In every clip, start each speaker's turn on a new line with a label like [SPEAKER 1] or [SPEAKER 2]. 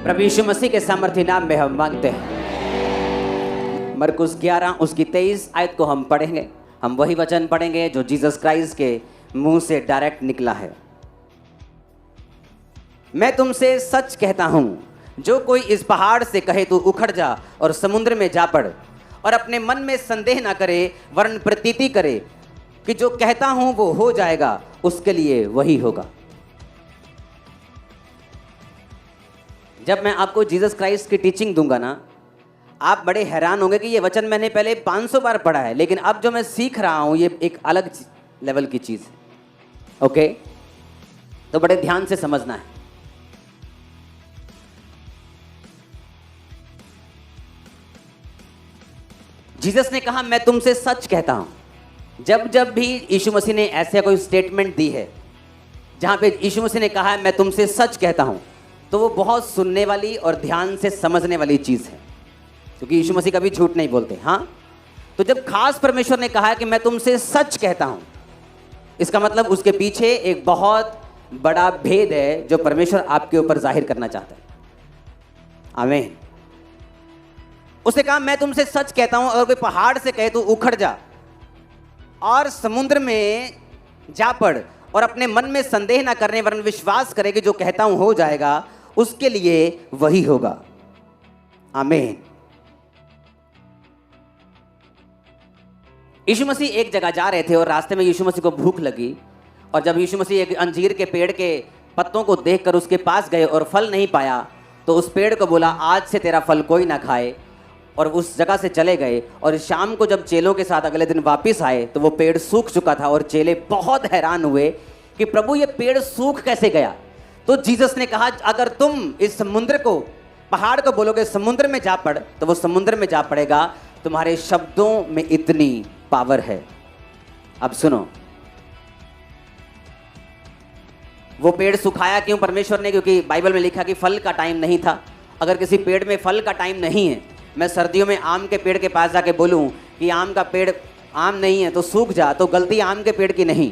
[SPEAKER 1] प्रभु यीशु मसीह के सामर्थ्य नाम में हम मांगते हैं। मरकुस 11 उसकी 23 आयत को हम पढ़ेंगे। हम वही वचन पढ़ेंगे जो जीसस क्राइस्ट के मुंह से डायरेक्ट निकला है। मैं तुमसे सच कहता हूं, जो कोई इस पहाड़ से कहे तू उखड़ जा और समुद्र में जा पड़, और अपने मन में संदेह ना करे वरन प्रतीति करे कि जो कहता हूं वो हो जाएगा, उसके लिए वही होगा। जब मैं आपको जीसस क्राइस्ट की टीचिंग दूंगा ना, आप बड़े हैरान होंगे कि ये वचन मैंने पहले 500 बार पढ़ा है, लेकिन अब जो मैं सीख रहा हूं ये एक अलग लेवल की चीज़ है। ओके, तो बड़े ध्यान से समझना है। जीसस ने कहा मैं तुमसे सच कहता हूं। जब जब भी यीशु मसीह ने ऐसे कोई स्टेटमेंट दी है जहां पे यीशु मसीह ने कहा है मैं तुमसे सच कहता हूं, तो वो बहुत सुनने वाली और ध्यान से समझने वाली चीज़ है, क्योंकि यीशु मसीह कभी झूठ नहीं बोलते। हाँ, तो जब खास परमेश्वर ने कहा है कि मैं तुमसे सच कहता हूं, इसका मतलब उसके पीछे एक बहुत बड़ा भेद है जो परमेश्वर आपके ऊपर जाहिर करना चाहता है। आमीन। उसने कहा मैं तुमसे सच कहता हूं, अगर कोई पहाड़ से कहे तो उखड़ जा और समुद्र में जा पड़, और अपने मन में संदेह ना करने वरन विश्वास करे कि जो कहता हूं हो जाएगा, उसके लिए वही होगा। आमीन। यीशु मसीह एक जगह जा रहे थे और रास्ते में यीशु मसीह को भूख लगी, और जब यीशु मसीह एक अंजीर के पेड़ के पत्तों को देखकर उसके पास गए और फल नहीं पाया, तो उस पेड़ को बोला आज से तेरा फल कोई ना खाए, और उस जगह से चले गए। और शाम को जब चेलों के साथ अगले दिन वापस आए तो वो पेड़ सूख चुका था, और चेले बहुत हैरान हुए कि प्रभु ये पेड़ सूख कैसे गया। तो जीसस ने कहा अगर तुम इस समुद्र को, पहाड़ को बोलोगे समुद्र में जा पड़, तो वो समुद्र में जा पड़ेगा। तुम्हारे शब्दों में इतनी पावर है। अब सुनो, वो पेड़ सुखाया क्यों परमेश्वर ने? क्योंकि बाइबल में लिखा कि फल का टाइम नहीं था। अगर किसी पेड़ में फल का टाइम नहीं है, मैं सर्दियों में आम के पेड़ के पास जाके बोलूं कि आम का पेड़ आम नहीं है तो सूख जा, तो गलती आम के पेड़ की नहीं,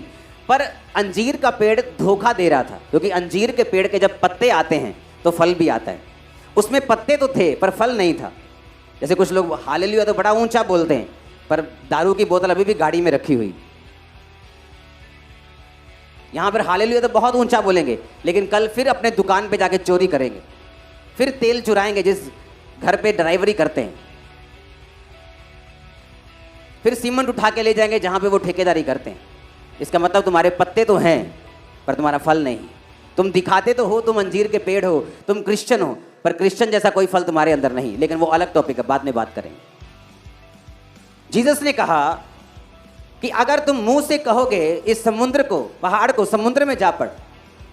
[SPEAKER 1] पर अंजीर का पेड़ धोखा दे रहा था। क्योंकि अंजीर के पेड़ के जब पत्ते आते हैं तो फल भी आता है। उसमें पत्ते तो थे पर फल नहीं था। जैसे कुछ लोग हालेलुया तो बड़ा ऊंचा बोलते हैं, पर दारू की बोतल अभी भी गाड़ी में रखी हुई। यहां पर हालेलुया तो बहुत ऊंचा बोलेंगे, लेकिन कल फिर अपने दुकान पे जाके चोरी करेंगे, फिर तेल चुराएंगे जिस घर पे ड्राइवरी करते हैं, फिर सीमेंट उठा के ले जाएंगे जहां पे वो ठेकेदारी करते हैं। इसका मतलब तुम्हारे पत्ते तो हैं पर तुम्हारा फल नहीं। तुम दिखाते तो हो तुम अंजीर के पेड़ हो, तुम क्रिश्चियन हो, पर क्रिश्चियन जैसा कोई फल तुम्हारे अंदर नहीं। लेकिन वो अलग टॉपिक है, बाद में बात करेंगे। जीसस ने कहा कि अगर तुम मुंह से कहोगे इस समुद्र को, पहाड़ को समुद्र में जा पड़,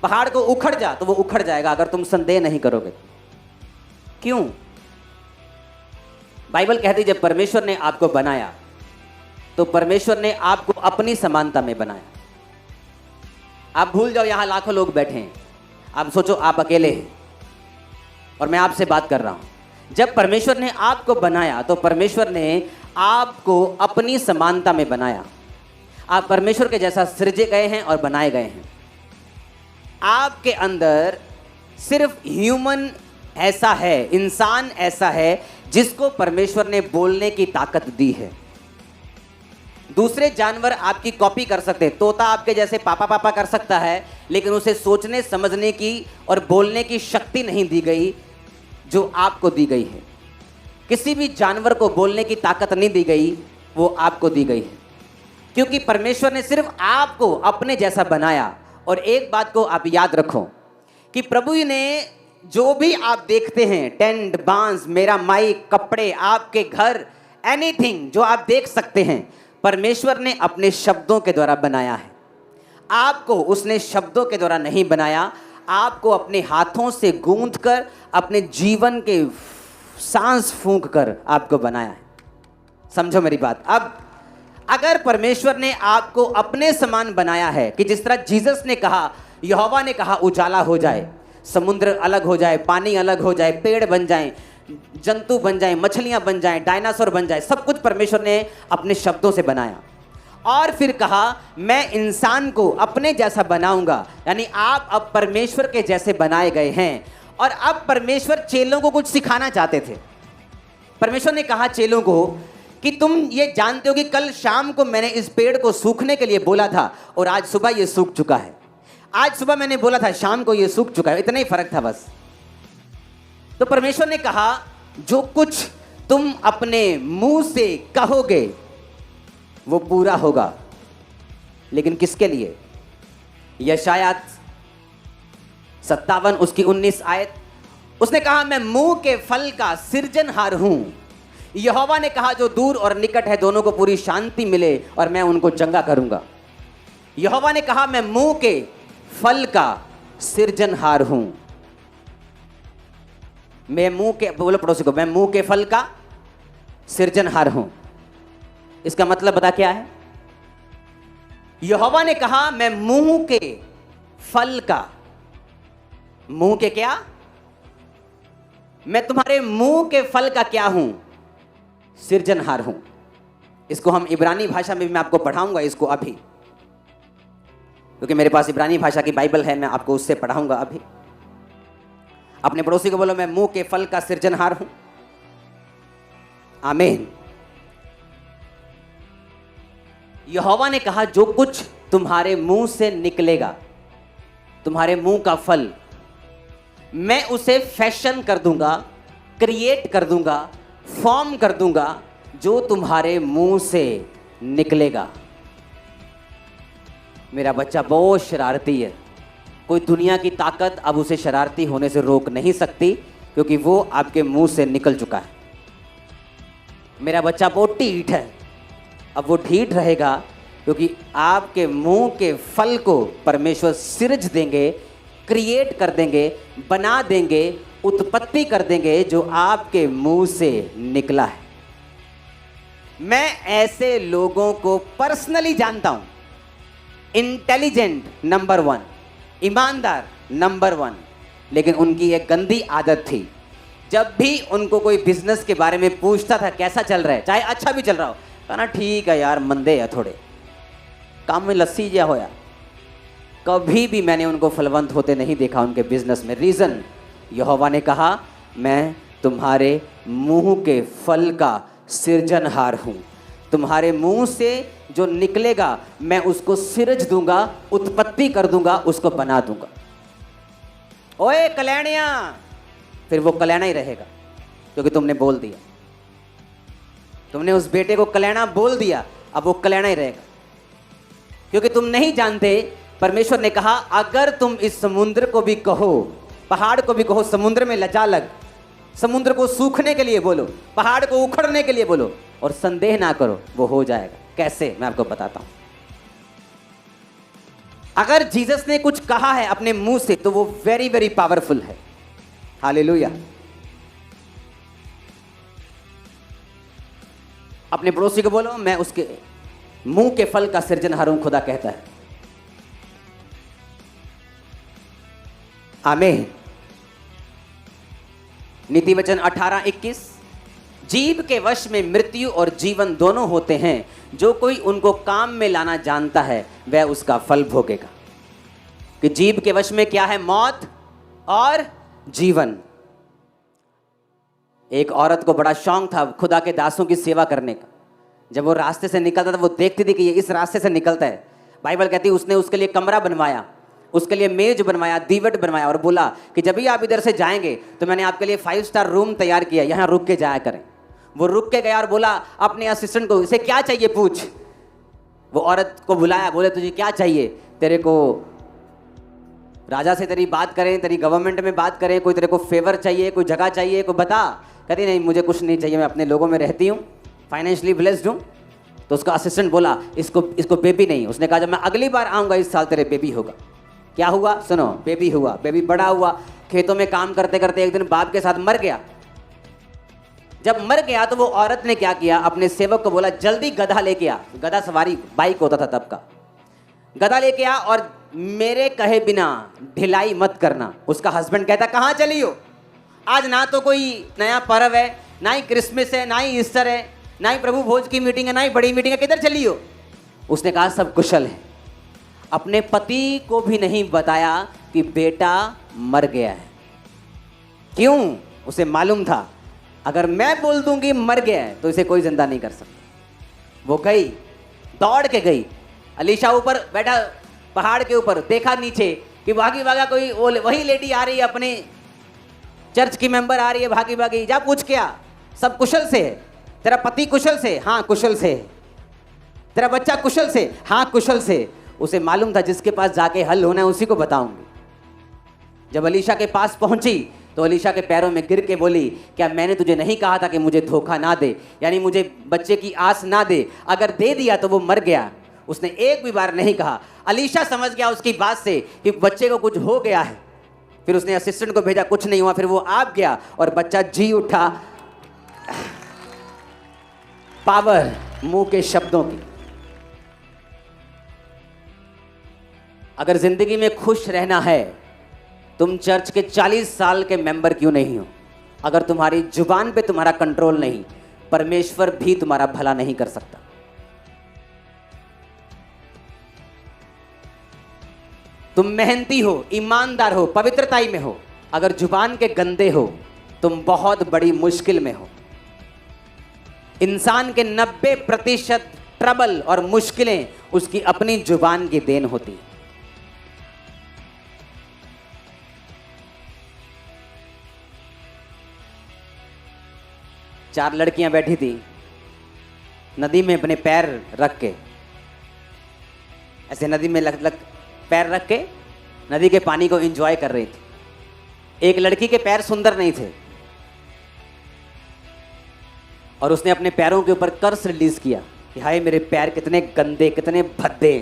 [SPEAKER 1] पहाड़ को उखड़ जा, तो वो उखड़ जाएगा अगर तुम संदेह नहीं करोगे। क्यों? बाइबल कहती जब परमेश्वर ने आपको बनाया तो परमेश्वर ने आपको अपनी समानता में बनाया। आप भूल जाओ यहां लाखों लोग बैठे हैं, आप सोचो आप अकेले हैं और मैं आपसे बात कर रहा हूं। जब परमेश्वर ने आपको बनाया तो परमेश्वर ने आपको अपनी समानता में बनाया। आप परमेश्वर के जैसा सृजे गए हैं और बनाए गए हैं। आपके अंदर सिर्फ ह्यूमन ऐसा है, इंसान ऐसा है जिसको परमेश्वर ने बोलने की ताकत दी है। दूसरे जानवर आपकी कॉपी कर सकते हैं, तोता आपके जैसे पापा पापा कर सकता है, लेकिन उसे सोचने समझने की और बोलने की शक्ति नहीं दी गई जो आपको दी गई है। किसी भी जानवर को बोलने की ताकत नहीं दी गई, वो आपको दी गई है, क्योंकि परमेश्वर ने सिर्फ आपको अपने जैसा बनाया। और एक बात को आप याद रखो कि प्रभु ने जो भी आप देखते हैं, टेंट, बांस, मेरा माइक, कपड़े, आपके घर, एनीथिंग जो आप देख सकते हैं, परमेश्वर ने अपने शब्दों के द्वारा बनाया है। आपको उसने शब्दों के द्वारा नहीं बनाया, आपको अपने हाथों से गूंथ कर, अपने जीवन के सांस फूंक कर आपको बनाया है। समझो मेरी बात। अब अगर परमेश्वर ने आपको अपने समान बनाया है कि जिस तरह जीसस ने कहा, यहोवा ने कहा उजाला हो जाए, समुद्र अलग हो जाए, पानी अलग हो जाए, पेड़ बन जाएं, जंतु बन जाएं, मछलियां बन जाएं, डायनासोर बन जाए, सब कुछ परमेश्वर ने अपने शब्दों से बनाया। और फिर कहा मैं इंसान को अपने जैसा बनाऊंगा, यानी आप अब परमेश्वर के जैसे बनाए गए हैं। और अब परमेश्वर चेलों को कुछ सिखाना चाहते थे। परमेश्वर ने कहा चेलों को कि तुम ये जानते हो कि कल शाम को मैंने इस पेड़ को सूखने के लिए बोला था और आज सुबह ये सूख चुका है। आज सुबह मैंने बोला था, शाम को ये सूख चुका है। इतना ही फर्क था बस। तो परमेश्वर ने कहा जो कुछ तुम अपने मुंह से कहोगे वो पूरा होगा, लेकिन किसके लिए? यशायाह 57 उसकी 19 आयत, उसने कहा मैं मुंह के फल का सृजनहार हूं। यहोवा ने कहा जो दूर और निकट है दोनों को पूरी शांति मिले और मैं उनको चंगा करूंगा। यहोवा ने कहा मैं मुंह के फल का सृजनहार हूं। मैं मुंह के, बोलो पड़ोसी को, मैं मुंह के फल का सृजनहार हूं। इसका मतलब बता क्या है? यहोवा ने कहा मैं मुंह के फल का, मुंह के क्या? मैं तुम्हारे मुंह के फल का क्या हूं? सृजनहार हूं। इसको हम इब्रानी भाषा में भी मैं आपको पढ़ाऊंगा इसको अभी, क्योंकि मेरे पास इब्रानी भाषा की बाइबल है, मैं आपको उससे पढ़ाऊंगा अभी। अपने पड़ोसी को बोलो मैं मुंह के फल का सृजनहार हूं। आमीन। यहोवा ने कहा जो कुछ तुम्हारे मुंह से निकलेगा, तुम्हारे मुंह का फल, मैं उसे फैशन कर दूंगा, क्रिएट कर दूंगा, फॉर्म कर दूंगा, जो तुम्हारे मुंह से निकलेगा। मेरा बच्चा बहुत शरारती है, कोई दुनिया की ताकत अब उसे शरारती होने से रोक नहीं सकती, क्योंकि वो आपके मुंह से निकल चुका है। मेरा बच्चा बहुत ढीठ है, अब वो ढीठ रहेगा क्योंकि आपके मुंह के फल को परमेश्वर सृज देंगे, क्रिएट कर देंगे, बना देंगे, उत्पत्ति कर देंगे, जो आपके मुंह से निकला है। मैं ऐसे लोगों को पर्सनली जानता हूं। इंटेलिजेंट नंबर 1, ईमानदार नंबर 1, लेकिन उनकी एक गंदी आदत थी, जब भी उनको कोई बिजनेस के बारे में पूछता था कैसा चल रहा है, चाहे अच्छा भी चल रहा हो, कहना ठीक है यार, मंदे है थोड़े, काम में लस्सी जा होया। कभी भी मैंने उनको फलवंत होते नहीं देखा उनके बिजनेस में। रीजन, यहोवा ने कहा मैं तुम्हारे मुंह के फल का सृजनहार हूं। तुम्हारे मुंह से जो निकलेगा मैं उसको सृज दूंगा, उत्पत्ति कर दूंगा, उसको बना दूंगा। ओए कल्याणिया, फिर वो कल्याणा ही रहेगा, क्योंकि तुमने बोल दिया। तुमने उस बेटे को कल्याणा बोल दिया, अब वो कल्याणा ही रहेगा, क्योंकि तुम नहीं जानते। परमेश्वर ने कहा अगर तुम इस समुद्र को भी कहो, पहाड़ को भी कहो समुद्र में लजा लग, समुद्र को सूखने के लिए बोलो, पहाड़ को उखड़ने के लिए बोलो, और संदेह ना करो, वो हो जाएगा। कैसे, मैं आपको बताता हूं। अगर जीसस ने कुछ कहा है अपने मुंह से तो वो वेरी वेरी पावरफुल है। हालेलुया। अपने पड़ोसी को बोलो मैं उसके मुंह के फल का सृजनहार हूं, खुदा कहता है। आमीन। नीति वचन 18:21, जीभ के वश में मृत्यु और जीवन दोनों होते हैं, जो कोई उनको काम में लाना जानता है वह उसका फल भोगेगा। कि जीभ के वश में क्या है? मौत और जीवन। एक औरत को बड़ा शौक था खुदा के दासों की सेवा करने का। जब वो रास्ते से निकलता था वो देखती थी कि ये इस रास्ते से निकलता है। बाइबल कहती है उसने उसके लिए कमरा बनवाया, उसके लिए मेज बनवाया, दीवट बनवाया, और बोला कि जब भी आप इधर से जाएंगे तो मैंने आपके लिए 5 स्टार रूम तैयार किया, यहाँ रुक के जाया करें। वो रुक के गया और बोला अपने असिस्टेंट को, इसे क्या चाहिए पूछ। वो औरत को बुलाया, बोले तुझे क्या चाहिए? तेरे को राजा से तेरी बात करें, तेरी गवर्नमेंट में बात करें, कोई तेरे को फेवर चाहिए, कोई जगह चाहिए, कोई बता। कहती नहीं मुझे कुछ नहीं चाहिए, मैं अपने लोगों में रहती हूँ, फाइनेंशियली ब्लेस्ड हूँ। तो उसका असिस्टेंट बोला इसको बेबी नहीं। उसने कहा जब मैं अगली बार आऊँगा इस साल तेरे बेबी होगा। क्या हुआ? सुनो, बेबी हुआ। बेबी बड़ा हुआ, खेतों में काम करते करते एक दिन बाप के साथ मर गया। जब मर गया तो वो औरत ने क्या किया, अपने सेवक को बोला जल्दी गधा लेके आ। गधा सवारी बाइक होता था तब का। गधा लेके आ और मेरे कहे बिना ढिलाई मत करना। उसका हस्बैंड कहता कहाँ चली हो? आज ना तो कोई नया पर्व है, ना ही क्रिसमस है, ना ही ईस्टर है, ना ही प्रभु भोज की मीटिंग है, ना ही बड़ी मीटिंग है, किधर चली हो? उसने कहा सब कुशल है। अपने पति को भी नहीं बताया कि बेटा मर गया है। क्यों? उसे मालूम था अगर मैं बोल दूंगी मर गया है तो इसे कोई जिंदा नहीं कर सकता। वो गई, दौड़ के गई। अलीशा ऊपर बैठा पहाड़ के ऊपर, देखा नीचे कि भागी भागा कोई वही लेडी आ रही है, अपने चर्च की मेंबर आ रही है भागी भागी। जा पूछ के आ, सब कुशल से है? तेरा पति कुशल से? हाँ कुशल से। तेरा बच्चा कुशल से? हाँ कुशल से। उसे मालूम था जिसके पास जाके हल होना है उसी को बताऊंगी। जब अलीशा के पास पहुंची तो अलीशा के पैरों में गिर के बोली, क्या मैंने तुझे नहीं कहा था कि मुझे धोखा ना दे, यानी मुझे बच्चे की आस ना दे, अगर दे दिया तो वो मर गया। उसने एक भी बार नहीं कहा। अलीशा समझ गया उसकी बात से कि बच्चे को कुछ हो गया है। फिर उसने असिस्टेंट को भेजा, कुछ नहीं हुआ। फिर वो आप गया और बच्चा जी उठा। पावर मुंह के शब्दों की। अगर जिंदगी में खुश रहना है, तुम चर्च के 40 साल के मेंबर क्यों नहीं हो, अगर तुम्हारी जुबान पे तुम्हारा कंट्रोल नहीं, परमेश्वर भी तुम्हारा भला नहीं कर सकता। तुम मेहनती हो, ईमानदार हो, पवित्रताई में हो, अगर जुबान के गंदे हो तुम बहुत बड़ी मुश्किल में हो। इंसान के 90% ट्रबल और मुश्किलें उसकी अपनी जुबान की देन होती है। चार लड़कियां बैठी थी नदी में, अपने पैर रख के ऐसे नदी में लग पैर रख के नदी के पानी को एंजॉय कर रही थी। एक लड़की के पैर सुंदर नहीं थे और उसने अपने पैरों के ऊपर कर्स रिलीज किया कि हाय मेरे पैर कितने गंदे, कितने भद्दे,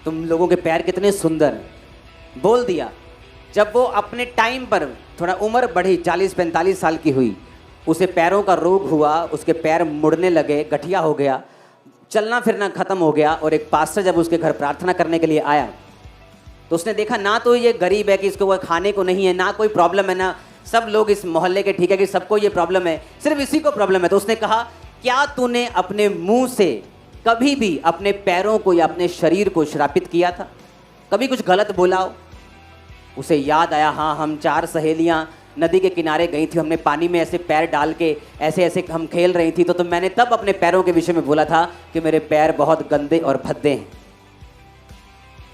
[SPEAKER 1] तुम लोगों के पैर कितने सुंदर, बोल दिया। जब वो अपने टाइम पर थोड़ा उम्र बढ़ी, 40-45 साल की हुई, उसे पैरों का रोग हुआ, उसके पैर मुड़ने लगे, गठिया हो गया, चलना फिरना खत्म हो गया। और एक पास्टर जब उसके घर प्रार्थना करने के लिए आया तो उसने देखा ना तो ये गरीब है कि इसको वो खाने को नहीं है, ना कोई प्रॉब्लम है, ना सब लोग इस मोहल्ले के ठीक है कि सबको ये प्रॉब्लम है, सिर्फ इसी को प्रॉब्लम है। तो उसने कहा, क्या तूने अपने मुंह से कभी भी अपने पैरों को या अपने शरीर को श्रापित किया था? कभी कुछ गलत बोला हो? उसे याद आया, हाँ हम 4 सहेलियां नदी के किनारे गई थी, हमने पानी में ऐसे पैर डाल के ऐसे ऐसे हम खेल रही थी, तो मैंने तब अपने पैरों के विषय में बोला था कि मेरे पैर बहुत गंदे और भद्दे हैं।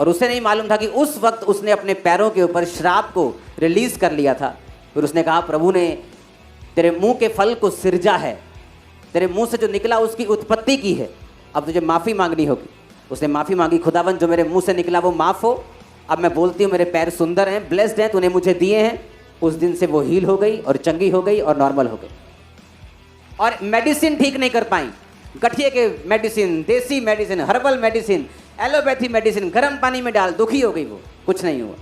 [SPEAKER 1] और उसे नहीं मालूम था कि उस वक्त उसने अपने पैरों के ऊपर श्राप को रिलीज कर लिया था। फिर उसने कहा, प्रभु ने तेरे मुंह के फल को सिरजा है, तेरे मुंह से जो निकला उसकी उत्पत्ति की है, अब तुझे माफ़ी मांगनी होगी। उसने माफ़ी मांगी, खुदावन जो मेरे मुंह से निकला वो माफ़ हो, अब मैं बोलती हूँ मेरे पैर सुंदर हैं, ब्लेस्ड हैं, तूने मुझे दिए हैं। उस दिन से वो हील हो गई और चंगी हो गई और नॉर्मल हो गई। और मेडिसिन ठीक नहीं कर पाई, गठिए के मेडिसिन, देसी medicine, herbal medicine, allopathy medicine, गर्म पानी में डाल, दुखी हो गई वो, कुछ नहीं हुआ।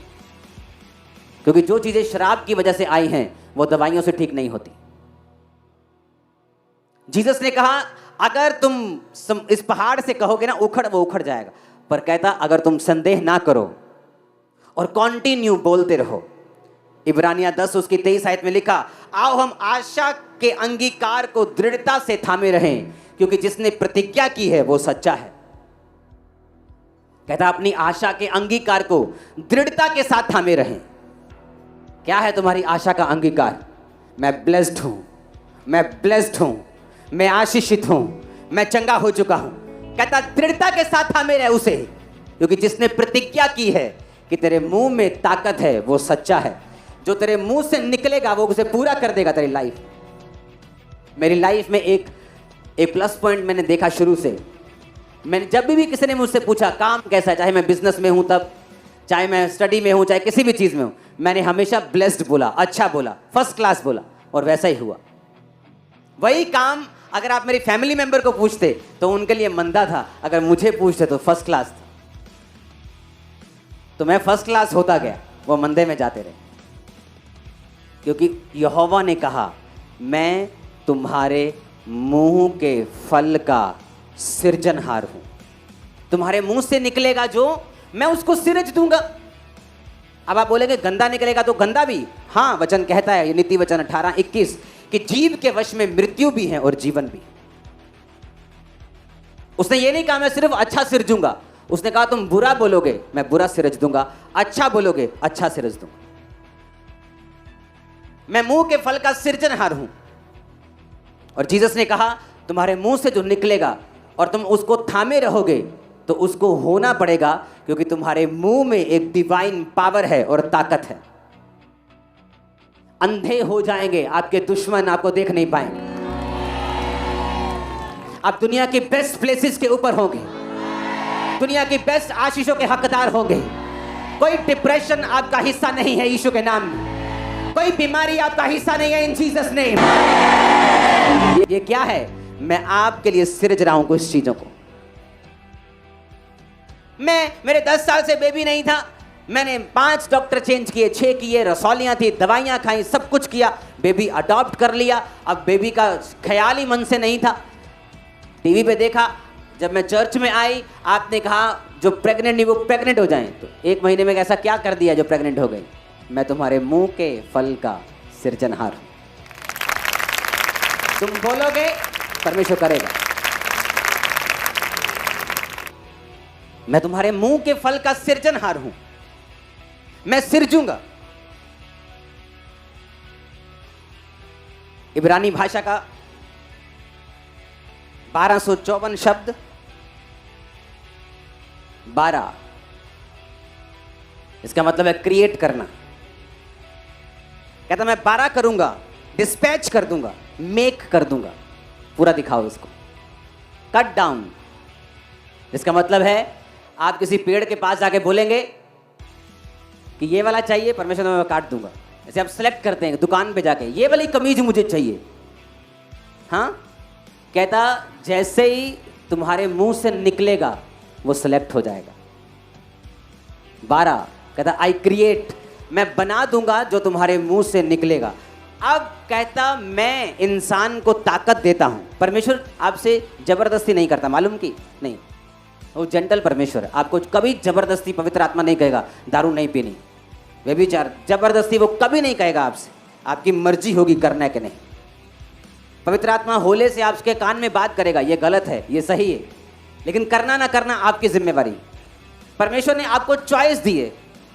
[SPEAKER 1] क्योंकि जो चीजें शराब की वजह से आई हैं वो दवाइयों से ठीक नहीं होती। जीसस ने कहा, अगर तुम इस पहाड़ से कहोगे ना उखड़, वो उखड़ जाएगा, पर कहता अगर तुम संदेह ना करो और कॉन्टिन्यू बोलते रहो। इब्रानिया 10 उसकी 23 आयत में लिखा, आओ हम आशा के अंगीकार को दृढ़ता से थामे रहें, क्योंकि जिसने प्रतिज्ञा की है वो सच्चा है। कहता अपनी आशा के अंगीकार को दृढ़ता के साथ थामे रहें। क्या है तुम्हारी आशा का अंगीकार? मैं ब्लेस्ड हूं, मैं ब्लेस्ड हूं, मैं आशीषित हूं, मैं चंगा हो चुका हूं। कहता दृढ़ता के साथ थामे रहे उसे, क्योंकि जिसने प्रतिज्ञा की है कि तेरे मुंह में ताकत है वो सच्चा है। जो तेरे मुंह से निकलेगा वो उसे पूरा कर देगा तेरी लाइफ। मेरी लाइफ में एक प्लस पॉइंट मैंने देखा शुरू से। मैंने जब भी किसी ने मुझसे पूछा काम कैसा है, चाहे मैं बिजनेस में हूं तब, चाहे मैं स्टडी में हूं, चाहे किसी भी चीज में हूं, मैंने हमेशा ब्लेस्ड बोला, अच्छा बोला, फर्स्ट क्लास बोला, और वैसा ही हुआ। वही काम अगर आप मेरी फैमिली मेंबर को पूछते तो उनके लिए मंदा था, अगर मुझे पूछते तो फर्स्ट क्लास था। तो मैं फर्स्ट क्लास होता गया, वो मंदे में जाते रहे, क्योंकि यहोवा ने कहा मैं तुम्हारे मुंह के फल का सृजनहार हूं। तुम्हारे मुंह से निकलेगा जो, मैं उसको सिरज दूंगा। अब आप बोलेंगे गंदा निकलेगा तो गंदा भी, हाँ वचन कहता है, नीति वचन 18:21 कि जीव के वश में मृत्यु भी है और जीवन भी। उसने ये नहीं कहा मैं सिर्फ अच्छा सिरजूंगा, उसने कहा तुम बुरा बोलोगे मैं बुरा सिरज दूंगा, अच्छा बोलोगे अच्छा सिरज दूंगा। मैं मुंह के फल का सृजनहार हूं। और जीसस ने कहा तुम्हारे मुंह से जो निकलेगा और तुम उसको थामे रहोगे तो उसको होना पड़ेगा, क्योंकि तुम्हारे मुंह में एक डिवाइन पावर है और ताकत है। अंधे हो जाएंगे, आपके दुश्मन आपको देख नहीं पाएंगे। आप दुनिया के बेस्ट प्लेसेस के ऊपर होंगे, दुनिया की बेस्ट आशीषों के हकदार होंगे। कोई डिप्रेशन आपका हिस्सा नहीं है यीशु के नाम में, कोई बीमारी आपका हिस्सा नहीं है इन जीसस नेम। ये क्या है? मैं आपके लिए सृज रहा हूं कुछ चीजों को। मेरे 10 साल से बेबी नहीं था, मैंने 5 डॉक्टर चेंज किए, 6 किए, रसौलियां थी, दवाइयां खाई, सब कुछ किया, बेबी अडॉप्ट कर लिया। अब बेबी का ख्याल ही मन से नहीं था। टीवी पे देखा, जब मैं चर्च में आई आपने कहा जो प्रेग्नेंट नहीं वो प्रेग्नेंट हो जाएं। तो 1 महीने में ऐसा क्या कर दिया जो प्रेग्नेंट हो गई? मैं तुम्हारे मुंह के फल का सृजनहार हूं। तुम बोलोगे परमेश्वर करेगा। मैं तुम्हारे मुंह के फल का सृजनहार हूं, मैं सृजूंगा। इब्रानी भाषा का 1254 शब्द 12, इसका मतलब है क्रिएट करना। कहता मैं 12 करूंगा, डिस्पैच कर दूंगा, मेक कर दूंगा। पूरा दिखाओ इसको। कट डाउन, इसका मतलब है आप किसी पेड़ के पास जाके बोलेंगे कि ये वाला चाहिए, परमेश्वर मैं काट दूंगा। जैसे आप सेलेक्ट करते हैं दुकान पे जाके, ये वाली कमीज मुझे चाहिए। हाँ, कहता जैसे ही तुम्हारे मुंह से निकलेगा वो सिलेक्ट हो जाएगा। 12 कहता आई क्रिएट, मैं बना दूंगा जो तुम्हारे मुंह से निकलेगा। अब कहता मैं इंसान को ताकत देता हूं। परमेश्वर आपसे जबरदस्ती नहीं करता, मालूम की नहीं, वो जेंटल परमेश्वर है। आपको कभी जबरदस्ती पवित्र आत्मा नहीं कहेगा दारू नहीं पीनी, व्यभिचार, जबरदस्ती वो कभी नहीं कहेगा आपसे। आपकी मर्जी होगी करना है कि नहीं। पवित्र आत्मा होले से आपके कान में बात करेगा, ये गलत है, ये सही है, लेकिन करना ना करना आपकी जिम्मेवारी। परमेश्वर ने आपको चॉइस दी है।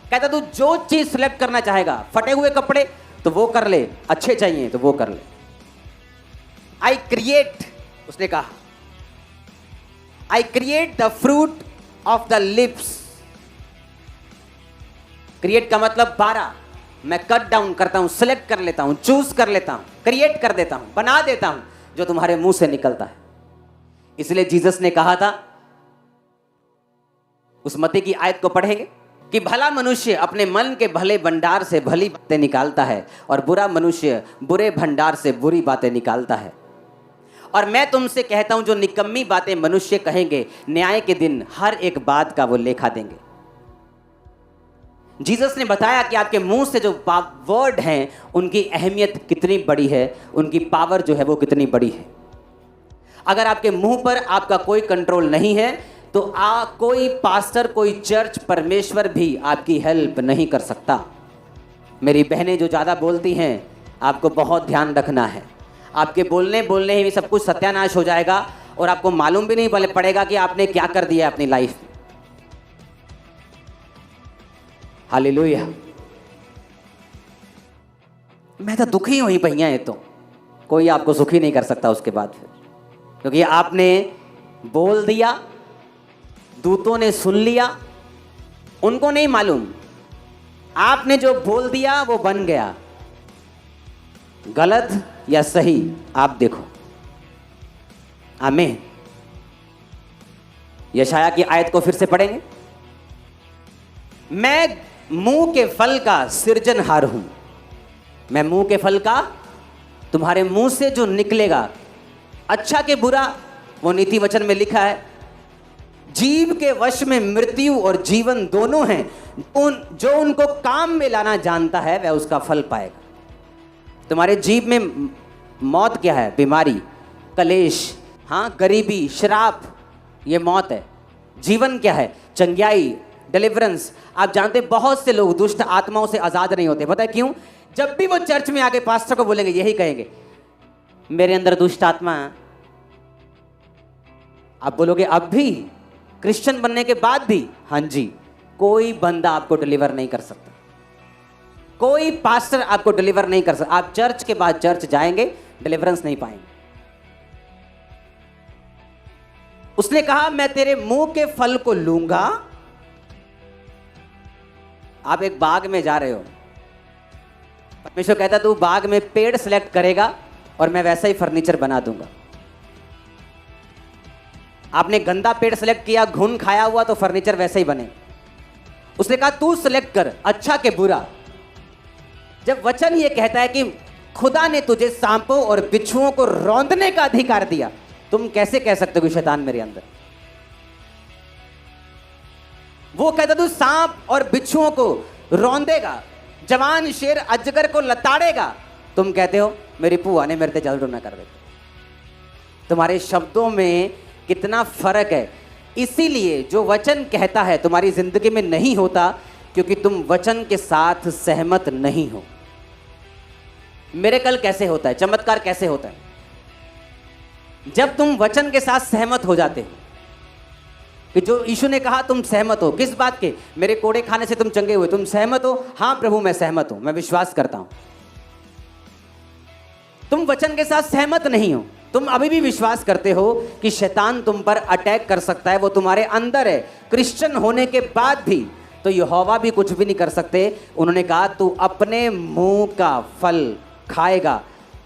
[SPEAKER 1] कहता तू जो चीज सिलेक्ट करना चाहेगा, फटे हुए कपड़े तो वो कर ले, अच्छे चाहिए तो वो कर ले। आई क्रिएट, उसने कहा I create the fruit of the lips. Create का मतलब 12, मैं कट डाउन करता हूं, सिलेक्ट कर लेता हूं, चूज कर लेता हूं, क्रिएट कर देता हूं, बना देता हूं जो तुम्हारे मुंह से निकलता है। इसलिए जीसस ने कहा था, उस मत्ती की आयत को पढ़ेंगे कि भला मनुष्य अपने मन के भले भंडार से भली बातें निकालता है और बुरा मनुष्य बुरे भंडार से बुरी बातें निकालता है। और मैं तुमसे कहता हूं जो निकम्मी बातें मनुष्य कहेंगे, न्याय के दिन हर एक बात का वो लेखा देंगे। जीसस ने बताया कि आपके मुंह से जो वर्ड हैं उनकी अहमियत कितनी बड़ी है, उनकी पावर जो है वो कितनी बड़ी है। अगर आपके मुंह पर आपका कोई कंट्रोल नहीं है तो कोई पास्टर, कोई चर्च, परमेश्वर भी आपकी हेल्प नहीं कर सकता। मेरी बहनें जो ज़्यादा बोलती हैं, आपको बहुत ध्यान रखना है। आपके बोलने ही सब कुछ सत्यानाश हो जाएगा और आपको मालूम भी नहीं पड़ेगा कि आपने क्या कर दिया अपनी लाइफ में। हालेलुया। मैं तो दुखी हुई भैया, ये तो कोई आपको सुखी नहीं कर सकता उसके बाद फिर, क्योंकि आपने बोल दिया, दूतों ने सुन लिया, उनको नहीं मालूम आपने जो बोल दिया वो बन गया। गलत या सही आप देखो। आमीन। यशाया की आयत को फिर से पढ़ेंगे। मैं मुंह के फल का सृजनहार हूं, मैं मुंह के फल का, तुम्हारे मुंह से जो निकलेगा, अच्छा के बुरा, वो नीति वचन में लिखा है, जीव के वश में मृत्यु और जीवन दोनों हैं, जो उनको काम में लाना जानता है वह उसका फल पाएगा। तुम्हारे जीव में मौत क्या है? बीमारी, कलेश, हाँ, गरीबी, श्राप, ये मौत है। जीवन क्या है? चंगाई, डिलीवरेंस। आप जानते बहुत से लोग दुष्ट आत्माओं से आजाद नहीं होते, पता है क्यों? जब भी वो चर्च में आके पास्टर को बोलेंगे यही कहेंगे, मेरे अंदर दुष्ट आत्मा है। आप बोलोगे अब भी, क्रिश्चियन बनने के बाद भी? हाँ जी, कोई बंदा आपको डिलीवर नहीं कर सकता। कोई पास्टर आपको डिलीवर नहीं कर सकता। आप चर्च के बाद चर्च जाएंगे, डिलीवरेंस नहीं पाएंगे। उसने कहा मैं तेरे मुंह के फल को लूंगा। आप एक बाग में जा रहे हो, परमेश्वर कहता तू बाग में पेड़ सिलेक्ट करेगा और मैं वैसा ही फर्नीचर बना दूंगा। आपने गंदा पेड़ सिलेक्ट किया, घुन खाया हुआ, तो फर्नीचर वैसे ही बने। उसने कहा तू सिलेक्ट कर अच्छा के बुरा। जब वचन ये कहता है कि खुदा ने तुझे सांपों और बिच्छुओं को रौंदने का अधिकार दिया, तुम कैसे कह सकते हो कि शैतान मेरे अंदर? वो कहता तू सांप और बिच्छुओं को रौंदेगा, जवान शेर अजगर को लताड़ेगा, तुम कहते हो मेरी पुआ ने मेरे से जल रोना कर देते। तुम्हारे शब्दों में कितना फर्क है। इसीलिए जो वचन कहता है तुम्हारी जिंदगी में नहीं होता, क्योंकि तुम वचन के साथ सहमत नहीं हो। मिरेकल कैसे होता है, चमत्कार कैसे होता है? जब तुम वचन के साथ सहमत हो जाते हो कि जो यीशु ने कहा तुम सहमत हो। किस बात के? मेरे कोड़े खाने से तुम चंगे हुए, तुम सहमत हो? हाँ प्रभु मैं सहमत हूं, मैं विश्वास करता हूं। तुम वचन के साथ सहमत नहीं हो, तुम अभी भी विश्वास करते हो कि शैतान तुम पर अटैक कर सकता है, वो तुम्हारे अंदर है। क्रिश्चियन होने के बाद भी तो यहोवा भी कुछ भी नहीं कर सकते। उन्होंने कहा तू अपने मुंह का फल खाएगा।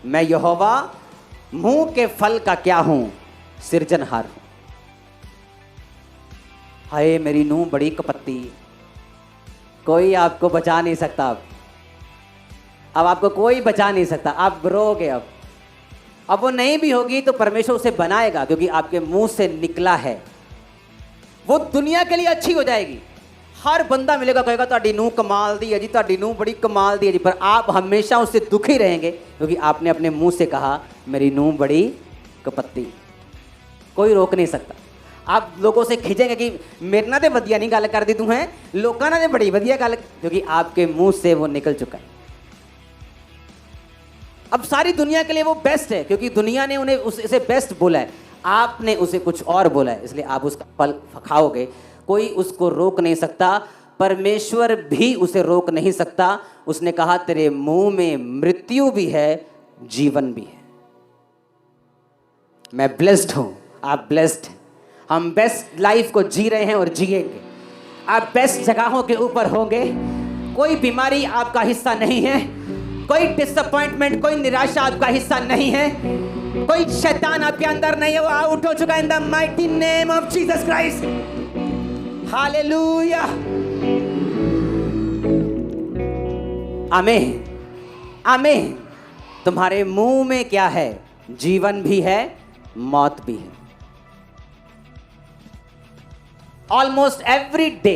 [SPEAKER 1] मैं यहोवा मुंह के फल का क्या हूं? सृजनहार हूं। हाय मेरी नूंह बड़ी कपत्ती, कोई आपको बचा नहीं सकता। अब आपको कोई बचा नहीं सकता, आप रोगे। अब वो नहीं भी होगी तो परमेश्वर उसे बनाएगा, क्योंकि आपके मुंह से निकला है। वो दुनिया के लिए अच्छी हो जाएगी। हर बंदा मिलेगा कहेगा ਤੁਹਾਡੀ ਨੂੰਹ कमाल दी है जी, ਤੁਹਾਡੀ ਨੂੰਹ बड़ी कमाल दी है जी, पर आप हमेशा उससे दुखी रहेंगे, क्योंकि आपने अपने मुंह से कहा मेरी नूंह बड़ी कपत्ती। कोई रोक नहीं सकता। आप लोगों से खिंचेंगे कि मेरे ना ते वधिया नहीं गल कर दी तू है, लोगों ने बड़ी वधिया गल, क्योंकि आपके मुंह से वो निकल चुका है। अब सारी दुनिया के लिए वो बेस्ट है, क्योंकि दुनिया ने उन्हें उसे बेस्ट बोला है। आपने उसे कुछ और बोला है, इसलिए आप उसका फल खाओगे। कोई उसको रोक नहीं सकता, परमेश्वर भी उसे रोक नहीं सकता। उसने कहा तेरे मुंह में मृत्यु भी है, जीवन भी है। मैं ब्लेस्ड हूं, आप ब्लेस्ड हैं। हम बेस्ट लाइफ को जी रहे हैं और जिएंगे। आप बेस्ट जगहों के ऊपर होंगे। कोई बीमारी आपका हिस्सा नहीं है, कोई डिसअपॉइंटमेंट, कोई निराशा आपका हिस्सा नहीं है, कोई शैतान आपके अंदर नहीं है। वो आउट हो चुका है in the mighty name of Jesus Christ. Hallelujah, आमीन, आमीन। तुम्हारे मुंह में क्या है? जीवन भी है, मौत भी है। ऑलमोस्ट एवरी डे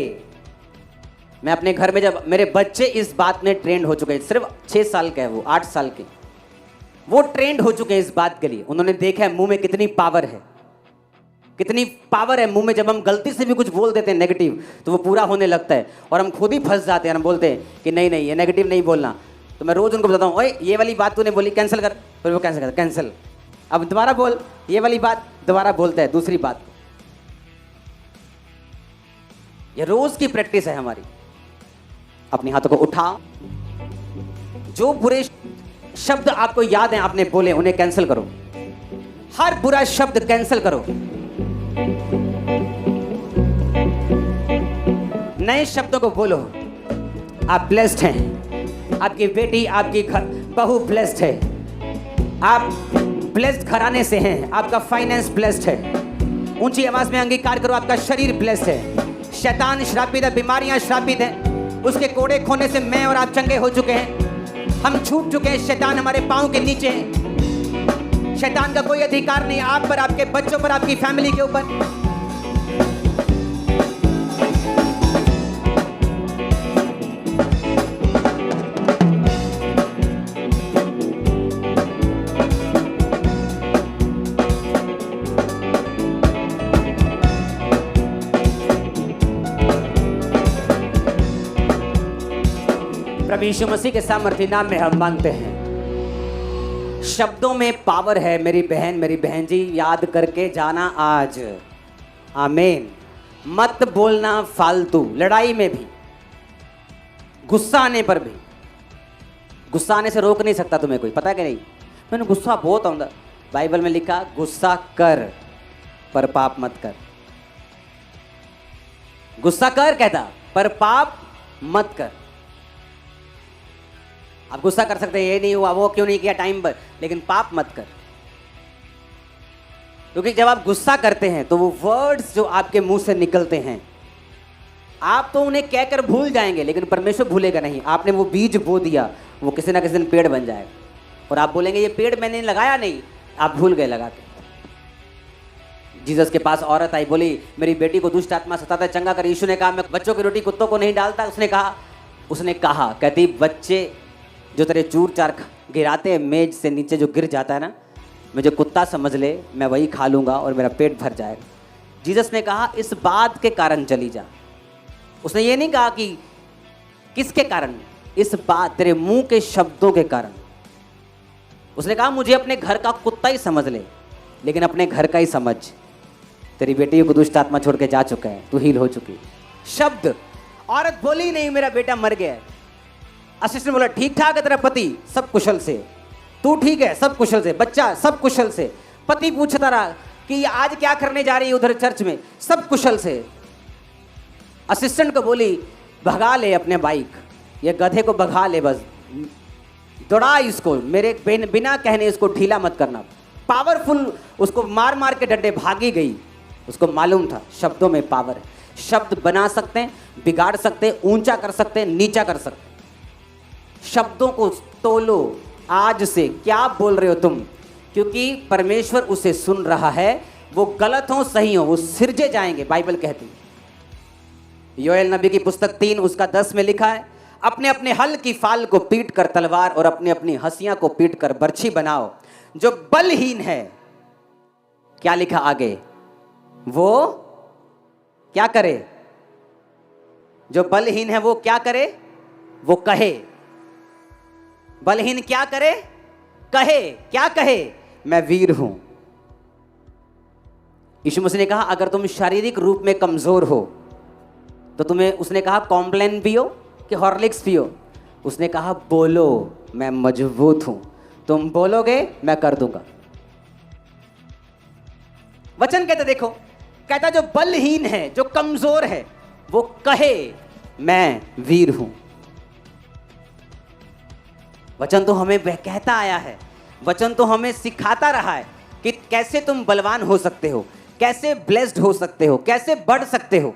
[SPEAKER 1] मैं अपने घर में, जब मेरे बच्चे इस बात में ट्रेंड हो चुके हैं, सिर्फ 6 साल के हैं वो, 8 साल के, वो ट्रेंड हो चुके हैं इस बात के लिए। उन्होंने देखा है मुंह में कितनी पावर है, कितनी पावर है मुंह में। जब हम गलती से भी कुछ बोल देते हैं नेगेटिव, तो वो पूरा होने लगता है और हम खुद ही फंस जाते हैं। हम बोलते हैं कि नहीं नहीं ये नेगेटिव नहीं बोलना। तो मैं रोज उनको बताता हूँ, ओए ये वाली बात तूने बोली, कैंसिल कर। फिर वो कैंसिल कर, कैंसिल। अब दोबारा बोल ये वाली बात, दोबारा बोलता है दूसरी बात। ये रोज की प्रैक्टिस है हमारी। अपने हाथों को उठाओ, जो बुरे शब्द आपको याद हैं आपने बोले, उन्हें कैंसिल करो। हर बुरा शब्द कैंसिल करो, नए शब्दों को बोलो। आप ब्लेस्ड हैं, आपकी बेटी, आपकी बहू ब्लेस्ड है, आप ब्लेस्ड घराने से हैं, आपका फाइनेंस ब्लेस्ड है। ऊंची आवाज में अंगीकार करो, आपका शरीर ब्लेस्ड है। शैतान श्रापित है, बीमारियां श्रापित हैं, उसके कोड़े खोने से मैं और आप चंगे हो चुके हैं। हम छूट चुके हैं, शैतान हमारे पांव के नीचे है। शैतान का कोई अधिकार नहीं आप पर, आपके बच्चों पर, आपकी फैमिली के ऊपर। प्रभु यीशु मसीह के सामर्थी नाम में हम मांगते हैं। शब्दों में पावर है मेरी बहन जी, याद करके जाना आज। आमीन। मत बोलना फालतू, लड़ाई में भी, गुस्सा आने पर भी, गुस्सा आने से रोक नहीं सकता तुम्हें कोई, पता है कि नहीं? मैंने गुस्सा बहुत आਉਂਦਾ। बाइबल में लिखा गुस्सा कर पर पाप मत कर। गुस्सा कर कहता, पर पाप मत कर। आप गुस्सा कर सकते हैं, ये नहीं हुआ, वो क्यों नहीं किया टाइम पर, लेकिन पाप मत कर। क्योंकि जब आप गुस्सा करते हैं तो वो वर्ड्स जो आपके मुंह से निकलते हैं, आप तो उन्हें कहकर भूल जाएंगे, लेकिन परमेश्वर भूलेगा नहीं। आपने वो बीज बो दिया, वो किसी ना किसी दिन पेड़ बन जाएगा, और आप बोलेंगे ये पेड़ मैंने लगाया नहीं, आप भूल गए लगा के। जीसस के पास औरत आई, बोली मेरी बेटी को दुष्ट आत्मा सताता है, चंगा कर। यीशु ने कहा मैं बच्चों की रोटी कुत्तों को नहीं डालता। उसने कहा कहती बच्चे जो तेरे चूर चार गिराते हैं मेज से नीचे, जो गिर जाता है ना, मुझे कुत्ता समझ ले, मैं वही खा लूंगा और मेरा पेट भर जाएगा। जीसस ने कहा इस बात के कारण चली जा। उसने ये नहीं कहा कि किसके कारण, इस बात तेरे मुंह के शब्दों के कारण। उसने कहा मुझे अपने घर का कुत्ता ही समझ ले, लेकिन अपने घर का ही समझ। तेरी बेटी को दुष्ट आत्मा छोड़ के जा चुका है, तू हील हो चुकी। शब्द, औरत बोली नहीं मेरा बेटा मर गया है। असिस्टेंट बोला ठीक ठाक है तेरा पति, सब कुशल से, तू ठीक है, सब कुशल से, बच्चा सब कुशल से। पति पूछता रहा कि आज क्या करने जा रही है उधर चर्च में, सब कुशल से। असिस्टेंट को बोली भगा ले अपने बाइक, ये गधे को भगा ले, बस दौड़ा इसको, मेरे बिना कहने इसको ढीला मत करना। पावरफुल, उसको मार मार के डंडे, भागी गई। उसको मालूम था शब्दों में पावर है। शब्द बना सकते हैं, बिगाड़ सकते हैं, ऊंचा कर सकते हैं, नीचा कर सकते हैं। शब्दों को तोलो आज से, क्या बोल रहे हो तुम, क्योंकि परमेश्वर उसे सुन रहा है। वो गलत हो सही हो, वो सिरजे जाएंगे, बाइबल कहती है। योएल नबी की पुस्तक 3 उसका 10 में लिखा है अपने अपने हल की फाल को पीट कर तलवार और अपनी अपनी हंसियां को पीट कर बर्छी बनाओ। जो बलहीन है, क्या लिखा आगे, वो क्या करे, जो बलहीन है वो क्या करे, वो कहे। बलहीन क्या करे, कहे, क्या कहे, मैं वीर हूं। यीशु मसीह ने कहा अगर तुम शारीरिक रूप में कमजोर हो तो तुम्हें, उसने कहा कॉम्प्लेन पियो कि हॉर्लिक्स पियो, उसने कहा बोलो मैं मजबूत हूं, तुम बोलोगे मैं कर दूंगा। वचन कहते देखो, कहता जो बलहीन है, जो कमजोर है, वो कहे मैं वीर हूं। वचन तो हमें कहता आया है, वचन तो हमें सिखाता रहा है कि कैसे तुम बलवान हो सकते हो, कैसे ब्लेस्ड हो सकते हो, कैसे बढ़ सकते हो।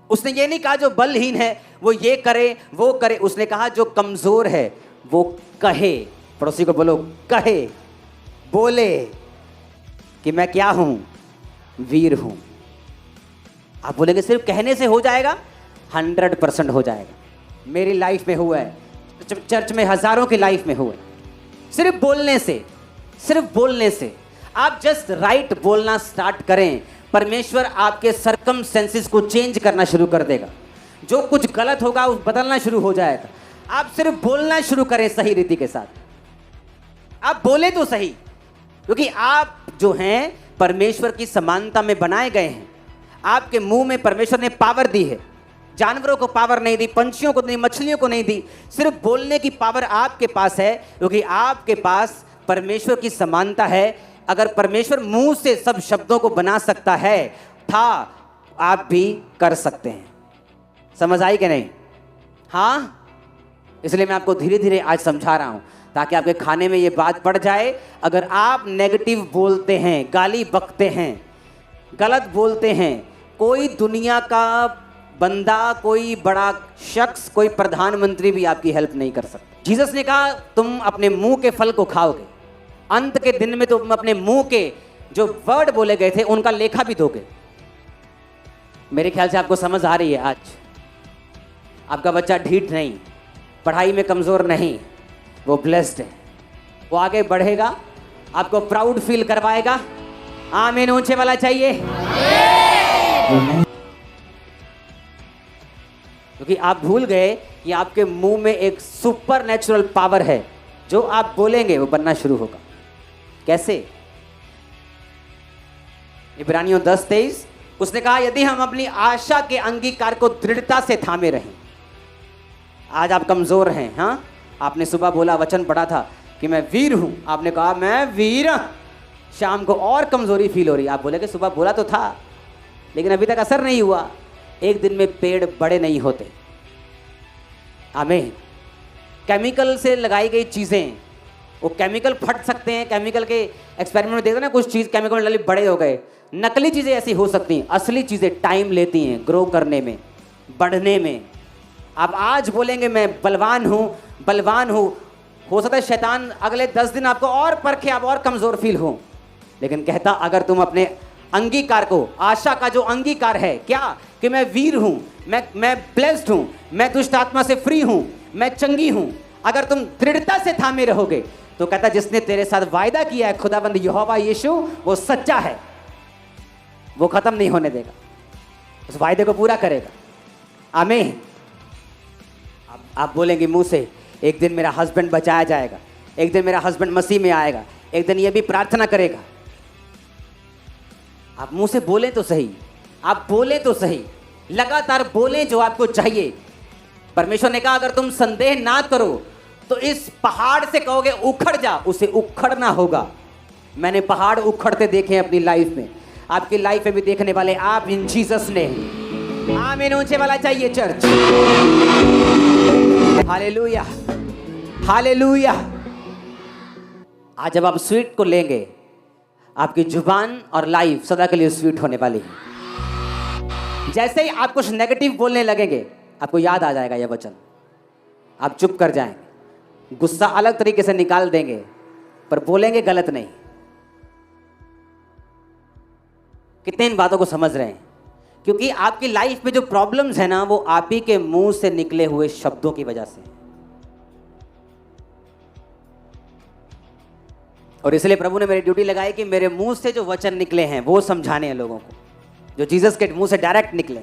[SPEAKER 1] उसने ये नहीं कहा जो बलहीन है वो ये करे वो करे, उसने कहा जो कमजोर है वो कहे। पड़ोसी को बोलो कहे, बोले कि मैं क्या हूं, वीर हूं। आप बोलेंगे सिर्फ कहने से हो जाएगा, 100% हो जाएगा। मेरी लाइफ में हुआ है, चर्च में हजारों की लाइफ में हुआ है। सिर्फ बोलने से, सिर्फ बोलने से। आप जस्ट राइट बोलना स्टार्ट करें, परमेश्वर आपके सर्कमस्टेंसेस को चेंज करना शुरू कर देगा। जो कुछ गलत होगा वो बदलना शुरू हो जाएगा। आप सिर्फ बोलना शुरू करें सही रीति के साथ। आप बोले तो सही, क्योंकि आप जो हैं परमेश्वर की समानता में बनाए गए हैं। आपके मुंह में परमेश्वर ने पावर दी है। जानवरों को पावर नहीं दी, पंछियों को नहीं, मछलियों को नहीं दी, सिर्फ बोलने की पावर आपके पास है, क्योंकि आपके पास परमेश्वर की समानता है। अगर परमेश्वर मुंह से सब शब्दों को बना सकता है था, आप भी कर सकते हैं। समझ आई कि नहीं? हाँ, इसलिए मैं आपको धीरे धीरे आज समझा रहा हूं ताकि आपके खाने में ये बात पड़ जाए। अगर आप नेगेटिव बोलते हैं, गाली बकते हैं, गलत बोलते हैं, कोई दुनिया का बंदा, कोई बड़ा शख्स, कोई प्रधानमंत्री भी आपकी हेल्प नहीं कर सकता। जीसस ने कहा तुम अपने मुंह के फल को खाओगे, अंत के दिन में तुम अपने मुंह के जो वर्ड बोले गए थे उनका लेखा भी दोगे। मेरे ख्याल से आपको समझ आ रही है आज। आपका बच्चा ढीठ नहीं, पढ़ाई में कमजोर नहीं, वो ब्लेस्ड है, वो आगे बढ़ेगा, आपको प्राउड फील करवाएगा। आमीन ऊंचे वाला चाहिए, क्योंकि आप भूल गए कि आपके मुंह में एक सुपर नेचुरल पावर है। जो आप बोलेंगे वो बनना शुरू होगा। कैसे? इब्रानियों 10:23 उसने कहा यदि हम अपनी आशा के अंगीकार को दृढ़ता से थामे रहें। आज आप कमजोर हैं, हाँ, आपने सुबह बोला, वचन पढ़ा था कि मैं वीर हूं, आपने कहा मैं वीर हूं, शाम को और कमजोरी फील हो रही। आप बोले कि सुबह बोला तो था लेकिन अभी तक असर नहीं हुआ। एक दिन में पेड़ बड़े नहीं होते। आमीन। केमिकल से लगाई गई चीजें, वो केमिकल फट सकते हैं। केमिकल के एक्सपेरिमेंट में देखते ना, कुछ चीज केमिकल में डाली बड़े हो गए। नकली चीजें ऐसी हो सकती हैं, असली चीजें टाइम लेती हैं ग्रो करने में, बढ़ने में। आप आज बोलेंगे मैं बलवान हूं, बलवान हूं, हो सकता है शैतान अगले 10 दिन आपको और परखे, आप और कमजोर फील हो। लेकिन कहता अगर तुम अपने अंगीकार को, आशा का जो अंगीकार है क्या, कि मैं वीर हूं, मैं ब्लेस्ड हूं, मैं दुष्ट आत्मा से फ्री हूं, मैं चंगी हूं, अगर तुम दृढ़ता से थामे रहोगे तो कहता जिसने तेरे साथ वायदा किया है खुदाबंद यहोवा यीशु, वो सच्चा है, वो खत्म नहीं होने देगा, उस वायदे को पूरा करेगा। आमीन। आप बोलेंगे मुंह से, एक दिन मेरा हस्बैंड बचाया जाएगा, एक दिन मेरा हस्बैंड मसीह में आएगा, एक दिन ये भी प्रार्थना करेगा। आप मुंह से बोले तो सही, आप बोले तो सही, लगातार बोले जो आपको चाहिए। परमेश्वर ने कहा अगर तुम संदेह ना करो तो इस पहाड़ से कहोगे उखड़ जा, उसे उखड़ना होगा। मैंने पहाड़ उखड़ते देखे हैं अपनी लाइफ में, आपकी लाइफ में भी देखने वाले आप इन जीसस ने। आमीन। ऊंचे वाला चाहिए चर्च। Hallelujah, hallelujah. आज जब आप स्वीट को लेंगे, आपकी जुबान और लाइफ सदा के लिए स्वीट होने वाली है। जैसे ही आप कुछ नेगेटिव बोलने लगेंगे, आपको याद आ जाएगा यह वचन, आप चुप कर जाएंगे, गुस्सा अलग तरीके से निकाल देंगे, पर बोलेंगे गलत नहीं। कितने इन बातों को समझ रहे हैं? क्योंकि आपकी लाइफ में जो प्रॉब्लम्स है ना, वो आप ही के मुंह से निकले हुए शब्दों की वजह से। और इसलिए प्रभु ने मेरी ड्यूटी लगाई कि मेरे मुंह से जो वचन निकले हैं वो समझाने हैं लोगों को, जो जीसस के मुंह से डायरेक्ट निकले।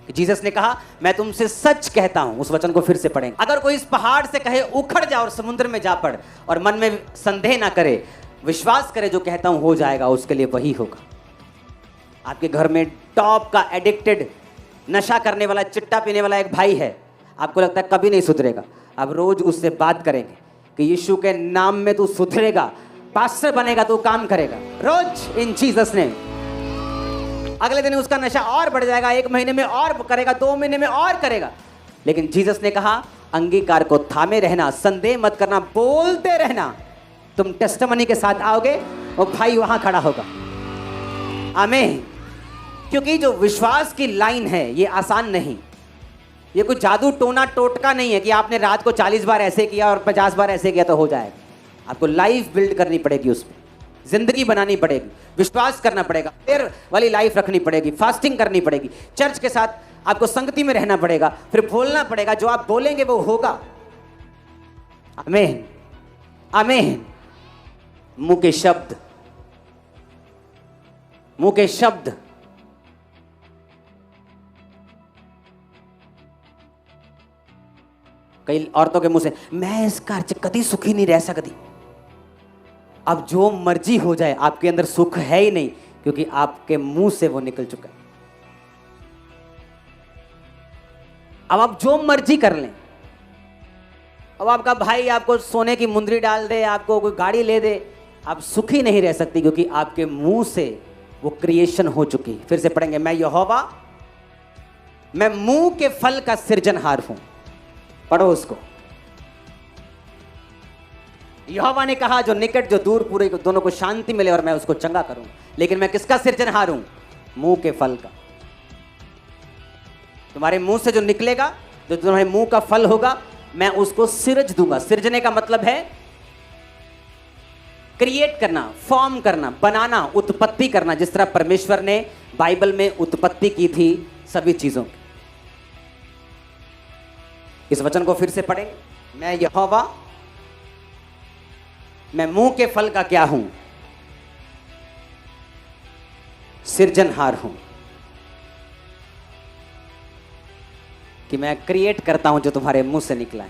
[SPEAKER 1] कि जीसस ने कहा मैं तुमसे सच कहता हूं, उस वचन को फिर से पढ़ेंगे। अगर कोई इस पहाड़ से कहे उखड़ जा और समुद्र में जा पड़, और मन में संदेह ना करे, विश्वास करे जो कहता हूं हो जाएगा, उसके लिए वही होगा। आपके घर में टॉप का एडिक्टेड, नशा करने वाला, चिट्टा पीने वाला एक भाई है, आपको लगता है कभी नहीं सुधरेगा, आप रोज उससे बात करेंगे कि यीशु के नाम में तू सुधरेगा, पास्टर बनेगा, तू काम करेगा रोज इन जीसस ने। अगले दिन उसका नशा और बढ़ जाएगा, 1 महीने में और करेगा, 2 महीने में और करेगा। लेकिन जीसस ने कहा अंगीकार को थामे रहना, संदेह मत करना, बोलते रहना, तुम टेस्टिमनी के साथ आओगे, वो भाई वहां खड़ा होगा। आमीन। क्योंकि जो विश्वास की लाइन है ये आसान नहीं, ये कोई जादू टोना टोटका नहीं है कि आपने रात को 40 बार ऐसे किया और 50 बार ऐसे किया तो हो जाएगा। आपको लाइफ बिल्ड करनी पड़ेगी, उसमें जिंदगी बनानी पड़ेगी, विश्वास करना पड़ेगा, प्रेयर वाली लाइफ रखनी पड़ेगी, फास्टिंग करनी पड़ेगी, चर्च के साथ आपको संगति में रहना पड़ेगा, फिर बोलना पड़ेगा, जो आप बोलेंगे वो होगा। आमीन, आमीन। मुंह के शब्द, मुंह के शब्द। कई औरतों के मुंह से मैं इस घर च कभी सुखी नहीं रह सकती। अब जो मर्जी हो जाए, आपके अंदर सुख है ही नहीं, क्योंकि आपके मुंह से वो निकल चुका है। अब आप जो मर्जी कर लें, अब आपका भाई आपको सोने की मुंदरी डाल दे, आपको कोई गाड़ी ले दे, आप सुखी नहीं रह सकती, क्योंकि आपके मुंह से वो क्रिएशन हो चुकी। फिर से पढ़ेंगे, मैं यहोवा, मैं मुंह के फल का सृजनहार हूं। पढ़ो उसको। यहोवा ने कहा जो निकट जो दूर पूरे दोनों को शांति मिले और मैं उसको चंगा करूं। लेकिन मैं किसका सृजनहार हूं? मुंह के फल का। तुम्हारे मुंह से जो निकलेगा, जो तुम्हारे मुंह का फल होगा, मैं उसको सृज दूंगा। सृजने का मतलब है क्रिएट करना, फॉर्म करना, बनाना, उत्पत्ति करना, जिस तरह परमेश्वर ने बाइबल में उत्पत्ति की थी सभी चीजों की। इस वचन को फिर से पढ़ेंगे, मैं यहोवा, मैं मुंह के फल का क्या हूं? सृजनहार हूं। कि मैं क्रिएट करता हूं जो तुम्हारे मुंह से निकला है,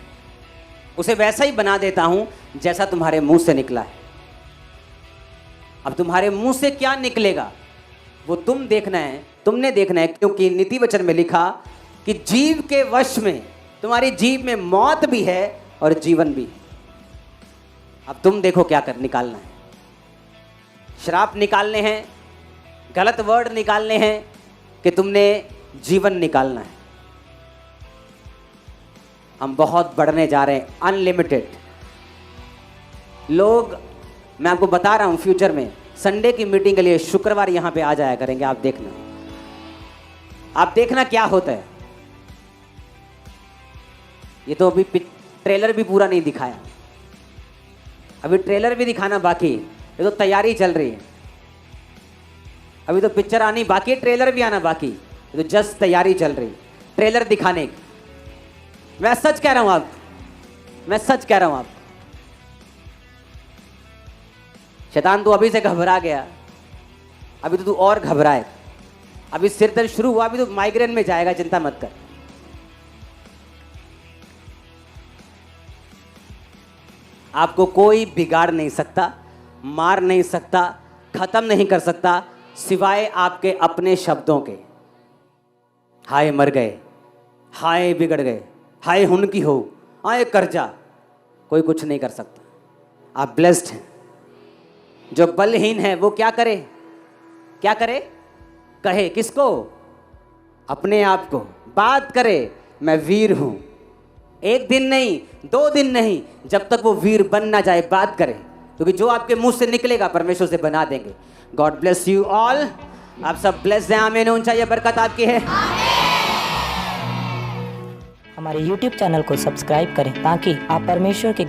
[SPEAKER 1] उसे वैसा ही बना देता हूं जैसा तुम्हारे मुंह से निकला है। अब तुम्हारे मुंह से क्या निकलेगा वो तुम देखना है, तुमने देखना है, क्योंकि नीति वचन में लिखा कि जीव के वश में, तुम्हारी जीव में मौत भी है और जीवन भी। अब तुम देखो क्या कर निकालना है। श्राप निकालने हैं, गलत वर्ड निकालने हैं कि तुमने जीवन निकालना है। हम बहुत बढ़ने जा रहे हैं, अनलिमिटेड। लोग, मैं आपको बता रहा हूं, फ्यूचर में संडे की मीटिंग के लिए शुक्रवार यहां पे आ जाया करेंगे। आप देखना क्या होता है। ये तो अभी ट्रेलर भी पूरा नहीं दिखाया, अभी ट्रेलर भी दिखाना बाकी। ये तो तैयारी चल रही है, अभी तो पिक्चर आनी बाकी है, ट्रेलर भी आना बाकी। ये तो जस्ट तैयारी चल रही, ट्रेलर दिखाने की। मैं सच कह रहा हूं मैं सच कह रहा हूं आपको। शैतान तू अभी से घबरा गया, अभी तो तू और घबराए। अभी सिर दर्द शुरू हुआ, अभी तो माइग्रेन में जाएगा, चिंता मत कर। आपको कोई बिगाड़ नहीं सकता, मार नहीं सकता, खत्म नहीं कर सकता, सिवाय आपके अपने शब्दों के। हाय मर गए, हाय बिगड़ गए, हाय हुनकी हो, हाय कर्जा, कोई कुछ नहीं कर सकता। आप ब्लेस्ड हैं। जो बलहीन है वो क्या करे? क्या करे? कहे किसको? अपने आप को। बात करे मैं वीर हूं। एक दिन नहीं, 2 दिन नहीं, जब तक वो वीर बन ना जाए बात करे, क्योंकि जो आपके मुंह से निकलेगा परमेश्वर से बना देंगे। God bless you all. आप सब ब्लेस्ड हैं। आमीन। ऊंचा ये बरकत आपकी है।
[SPEAKER 2] हमारे YouTube चैनल को सब्सक्राइब करें ताकि आप परमेश्वर के